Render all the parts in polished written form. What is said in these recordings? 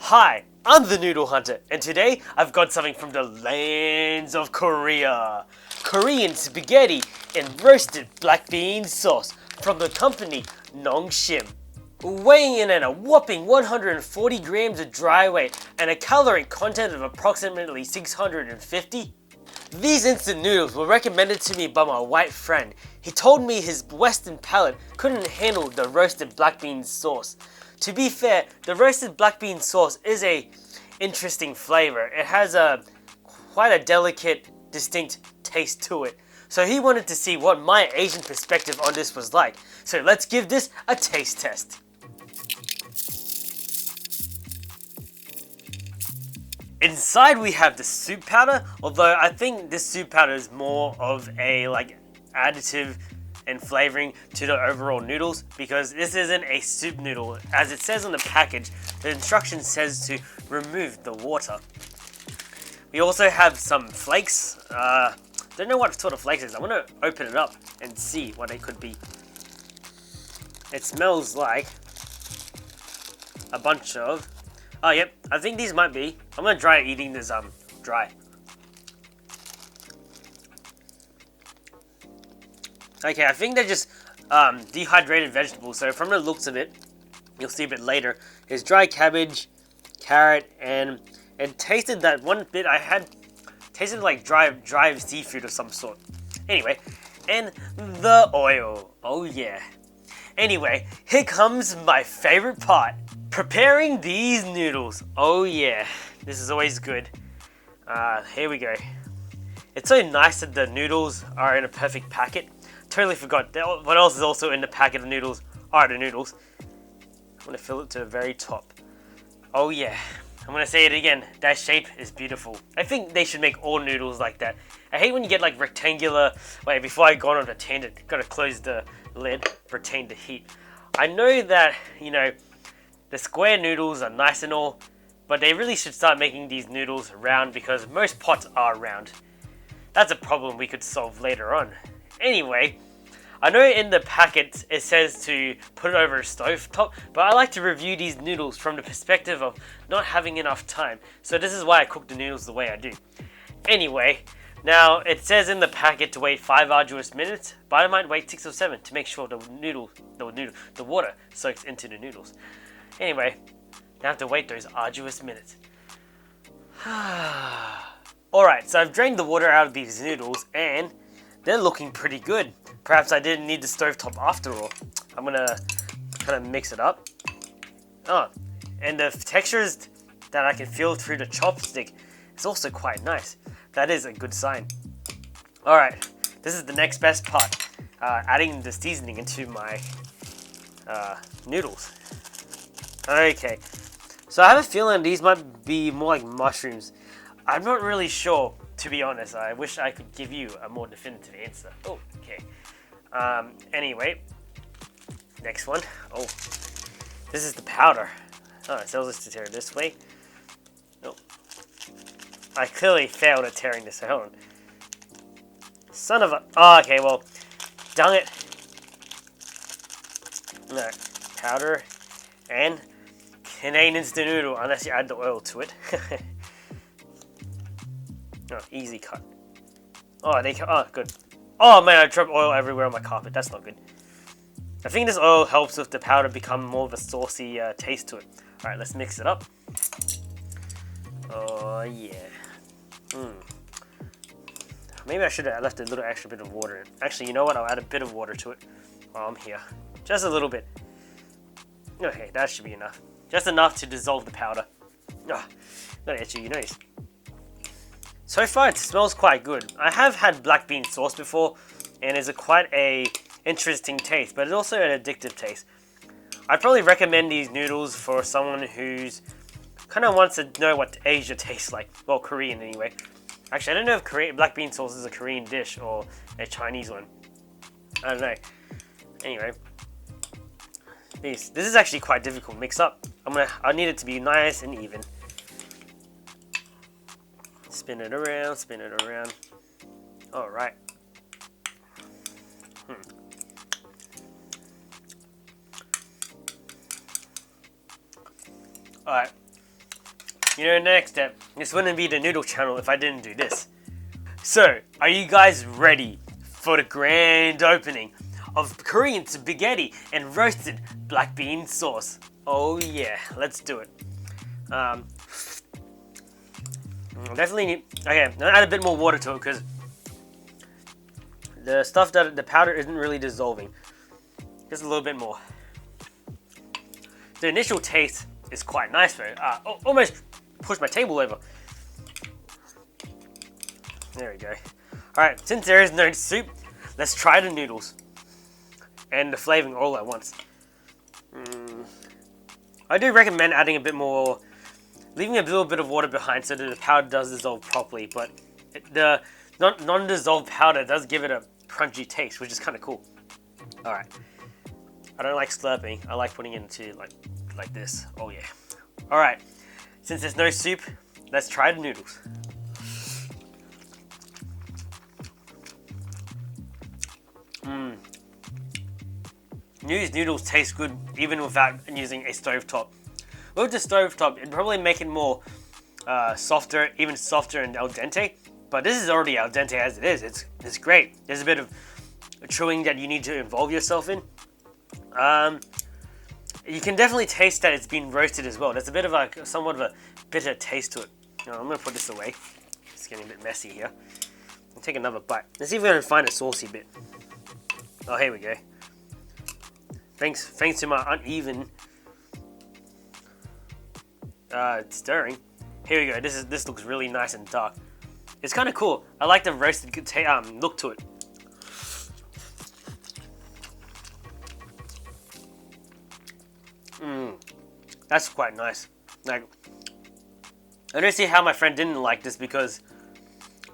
Hi, I'm the Noodle Hunter, and today I've got something from the lands of Korea. Korean spaghetti and roasted black bean sauce from the company Nongshim. Weighing in at a whopping 140 grams of dry weight and a calorie content of approximately 650. These instant noodles were recommended to me by my white friend. He told me his Western palate couldn't handle the roasted black bean sauce. To be fair, the roasted black bean sauce is a interesting flavor. It has quite a delicate, distinct taste to it. So he wanted to see what my Asian perspective on this was like. So let's give this a taste test. Inside we have the soup powder, although I think this soup powder is more of a additive and flavoring to the overall noodles, because this isn't a soup noodle. As it says on the package, the instruction says to remove the water. We also have some flakes. Don't know what sort of flakes it is. I'm gonna open it up and see what it could be. It smells like a bunch of... Oh, yep, I think these might be. I'm gonna try eating this dry. Okay, I think they're just dehydrated vegetables. So from the looks of it, you'll see a bit later, is dry cabbage, carrot, and it tasted that one bit I had, tasted like dry seafood of some sort. Anyway, and the oil. Oh yeah. Anyway, here comes my favorite part. Preparing these noodles. Oh yeah, this is always good. Here we go. It's so nice that the noodles are in a perfect packet. Totally forgot. What else is also in the packet of noodles are the noodles. I'm gonna fill it to the very top. Oh yeah. I'm gonna say it again. That shape is beautiful. I think they should make all noodles like that. I hate when you get like rectangular... Wait, before I go on a tangent, gotta close the lid, retain the heat. I know that, the square noodles are nice and all, but they really should start making these noodles round, because most pots are round. That's a problem we could solve later on. Anyway, I know in the packet it says to put it over a stove top, but I like to review these noodles from the perspective of not having enough time. So this is why I cook the noodles the way I do. Anyway, now it says in the packet to wait 5 arduous minutes, but I might wait 6 or 7 to make sure the water soaks into the noodles. Anyway, now I have to wait those arduous minutes. Alright, so I've drained the water out of these noodles and they're looking pretty good. Perhaps I didn't need the stovetop after all. I'm gonna kind of mix it up. Oh, and the textures that I can feel through the chopstick is also quite nice. That is a good sign. Alright, this is the next best part. Adding the seasoning into my noodles. Okay, so I have a feeling these might be more like mushrooms. I'm not really sure, to be honest. I wish I could give you a more definitive answer. Oh, okay. Anyway, next one. Oh, this is the powder. Oh, it tells us to tear it this way. Oh, I clearly failed at tearing this. Hold on. Son of a... Oh, okay, well, dang it. No, powder and Canadian instant noodle, unless you add the oil to it. Oh, easy cut. Oh, good. Oh man, I dropped oil everywhere on my carpet. That's not good. I think this oil helps with the powder become more of a saucy taste to it. Alright, let's mix it up. Oh yeah. Maybe I should have left a little extra bit of water in. Actually, you know what? I'll add a bit of water to it while I'm here. Just a little bit. Okay, that should be enough. Just enough to dissolve the powder. Oh, not itchy, nice. So far, it smells quite good. I have had black bean sauce before, and it's quite a interesting taste, but it's also an addictive taste. I'd probably recommend these noodles for someone who's kind of wants to know what Asia tastes like. Well, Korean anyway. Actually, I don't know if black bean sauce is a Korean dish or a Chinese one. I don't know. Anyway, this is actually quite difficult to mix up. I need it to be nice and even. Spin it around, spin it around. All right. All right. You know, next step, this wouldn't be the noodle channel if I didn't do this. So, are you guys ready for the grand opening of Korean spaghetti and roasted black bean sauce? Oh yeah, let's do it. Definitely need, okay, I'm gonna add a bit more water to it because the powder isn't really dissolving. Just a little bit more. The initial taste is quite nice though. Almost pushed my table over. There we go. Alright, since there is no soup, let's try the noodles. And the flavoring all at once. I do recommend adding a bit more, leaving a little bit of water behind so that the powder does dissolve properly, but the non-dissolved powder does give it a crunchy taste, which is kind of cool. Alright. I don't like slurping, I like putting it into like this. Oh yeah. Alright, since there's no soup, let's try the noodles. These noodles taste good even without using a stovetop. With the stovetop, it'd probably make it more softer, even softer and al dente. But this is already al dente as it is. It's great. There's a bit of chewing that you need to involve yourself in. You can definitely taste that it's been roasted as well. There's a bit of somewhat of a bitter taste to it. I'm gonna put this away. It's getting a bit messy here. I'll take another bite. Let's see if we can find a saucy bit. Oh, here we go. Thanks to my uneven stirring. Here we go. This looks really nice and dark. It's kind of cool. I like the roasted look to it. That's quite nice. Like, I don't see how my friend didn't like this because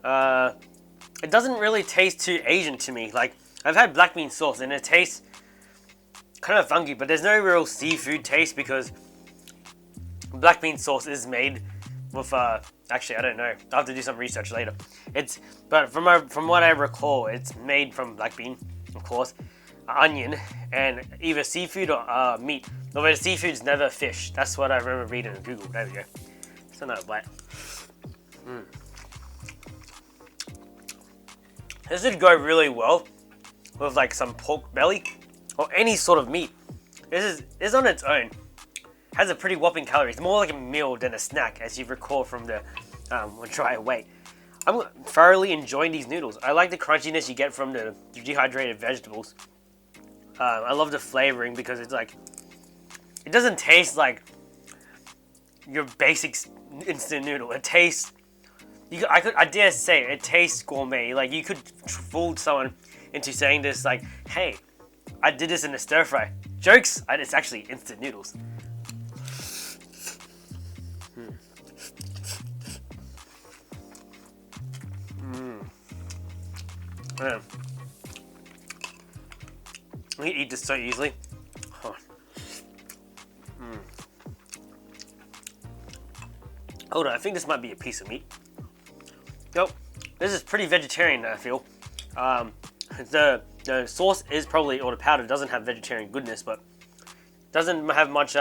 it doesn't really taste too Asian to me. Like, I've had black bean sauce and it tastes kind of funky, but there's no real seafood taste because black bean sauce is made with actually I don't know. I'll have to do some research later. But from what I recall, it's made from black bean, of course, onion, and either seafood or meat. Although the seafood's never fish. That's what I remember reading on Google. There we go. It's another bite. This would go really well with like some pork belly or any sort of meat. This is on its own. Has a pretty whopping calories. More like a meal than a snack, as you recall from the dry weight. I'm thoroughly enjoying these noodles. I like the crunchiness you get from the dehydrated vegetables. I love the flavoring because it's like, it doesn't taste like your basic instant noodle. It tastes, I dare say, it tastes gourmet. Like, you could fool someone into saying this, like, hey, I did this in a stir fry. Jokes, it's actually instant noodles. Man. I can eat this so easily. Hold on, I think this might be a piece of meat. Nope, this is pretty vegetarian, I feel. The sauce is probably, or the powder doesn't have vegetarian goodness, but doesn't have much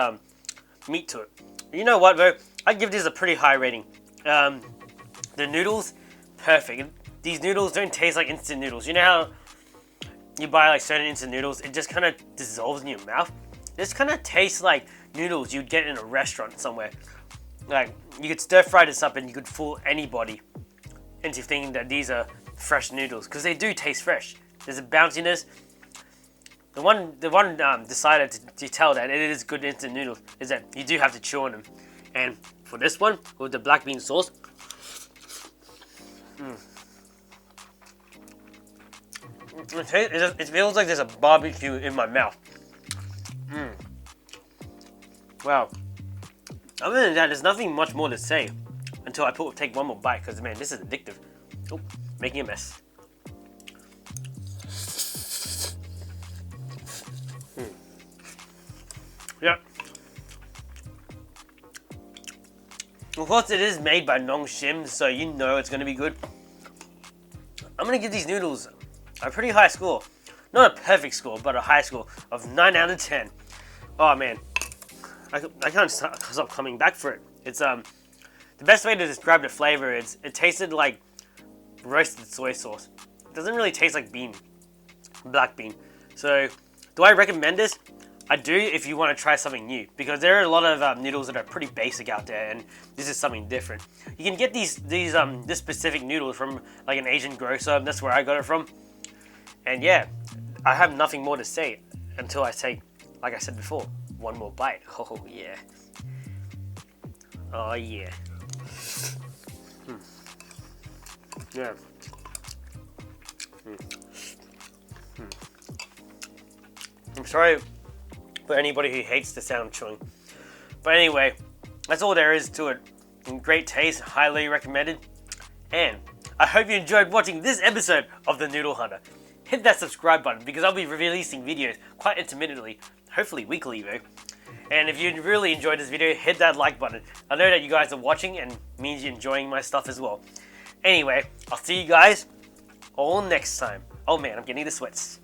meat to it. You know what, though? I'd give this a pretty high rating. The noodles, perfect. These noodles don't taste like instant noodles. You know how you buy like certain instant noodles, it just kind of dissolves in your mouth? This kind of tastes like noodles you'd get in a restaurant somewhere. Like, you could stir fry this up and you could fool anybody into thinking that these are fresh noodles, because they do taste fresh. There's a bounciness. The one decided to tell that it is good instant noodles is that you do have to chew on them. And for this one, with the black bean sauce, it feels like there's a barbecue in my mouth. Wow. Other than that, there's nothing much more to say until I take one more bite, because man, this is addictive. Oh, making a mess. Yeah. Of course, it is made by Nongshim, so you know it's going to be good. I'm going to give these noodles a pretty high score. Not a perfect score, but a high score of 9 out of 10. Oh man, I can't stop coming back for it. It's The best way to describe the flavor is it tasted like roasted soy sauce. It doesn't really taste like black bean. So, do I recommend this? I do if you want to try something new, because there are a lot of noodles that are pretty basic out there, and this is something different. You can get this specific noodles from like an Asian grocer. That's where I got it from. And yeah, I have nothing more to say until I say, like I said before, one more bite. Oh yeah. Oh yeah. Yeah. I'm sorry for anybody who hates the sound of chewing. But anyway, that's all there is to it. Great taste, highly recommended. And I hope you enjoyed watching this episode of The Noodle Hunter. Hit that subscribe button because I'll be releasing videos quite intermittently, hopefully weekly though. And if you really enjoyed this video, hit that like button. I know that you guys are watching and means you're enjoying my stuff as well. Anyway, I'll see you guys all next time. Oh man, I'm getting the sweats.